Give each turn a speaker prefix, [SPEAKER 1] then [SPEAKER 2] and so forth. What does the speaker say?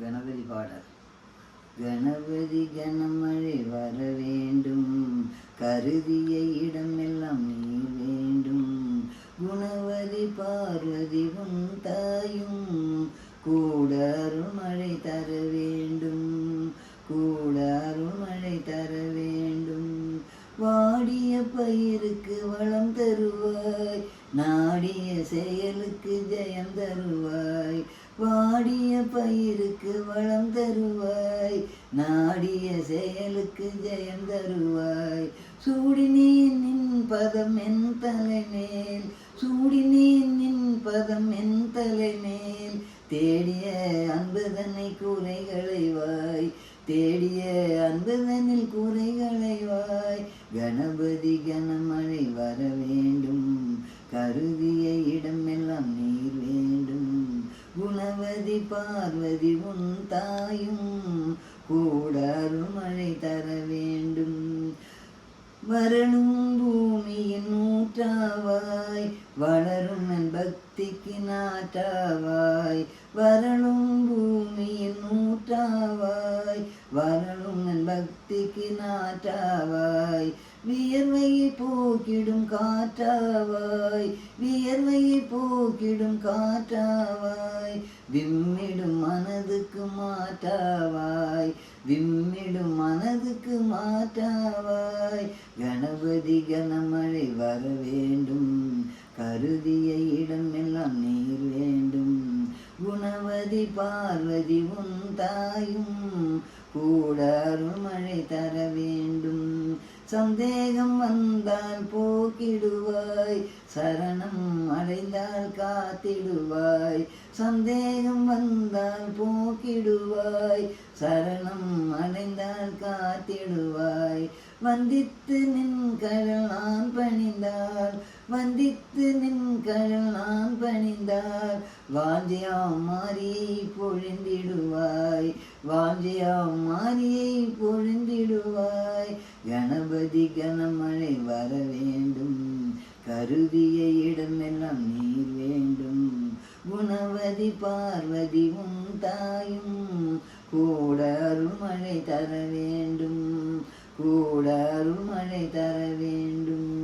[SPEAKER 1] கணபதி பாடல். கணபதி கனமழை வர வேண்டும், கருதிய இடமெல்லாம் நீர் வேண்டும். குணவதி பார்வதி உன் தாயும், கூட அருள்மழை தர வேண்டும், கூட அருள்மழை தர வேண்டும். வாடிய பயிருக்கு வளம் தருவாய், நாடிய செயலுக்கு ஜெயம் தருவாய். வாடிய பயிருக்கு வளம் தருவாய், நாடிய செயலுக்கு ஜெயம் தருவாய். சூடினேன் நின் பதம் என் தலைமேல், சூடினேன் நின் பதம் என் தலைமேல். தேடிய அன்பதனை குறைகளைவாய், தேடிய அன்பதனில் குறைகளைவாய். கணபதி கனமழை வர வேண்டும், கருதிய இடமெல்லாம் நீர் வேண்டும். குணவதி பார்வதி உன் தாயும், கூட அருள்மழை தர வேண்டும். வரணும் பூமியின் ஊற்றாவாய், வளரும் என் பக்திக்கு நாட்டாவாய். வரணும் பூமியின் ஊற்றாவாய், வரணும் என் பக்திக்கு நாட்டாவாய். வியர்வையை போக்கிடும் காற்றாவாய், வியர்வையை போக்கிடும் காற்றாவாய். விம்மிடும் மனதுக்கு மாற்றாவாய், விம்மிடும் மனதுக்கு மாற்றாவாய். கணபதி கனமழை வர வேண்டும், கருதிய இடம் எல்லாம் நீர் வேண்டும். குணவதி பார்வதி உன் தாயும், கூட அருள்மழை தர வேண்டும். சந்தேகம் வந்தால் போக்கிடுவாய், சரணம் அடைந்தால் காத்திடுவாய். சந்தேகம் வந்தால் போக்கிடுவாய், சரணம் அடைந்தால் காத்திடுவாய். வந்தித்து நின் கழல் நான் பணிந்தால், வந்தித்து நின் கழல் நான் பணிந்தால். வாஞ்சியாம் மாரியை பொழிந்திடுவாய், வாஞ்சியாம் மாரியை பொழிந்திடுவாய். கணபதி கனமழை வர வேண்டும், கருதிய இடமெல்லாம் நீர் வேண்டும். குணவதி பார்வதி உன் தாயும், கூட அருள்மழை தர வேண்டும், கூட அருள்மழை தர வேண்டும்.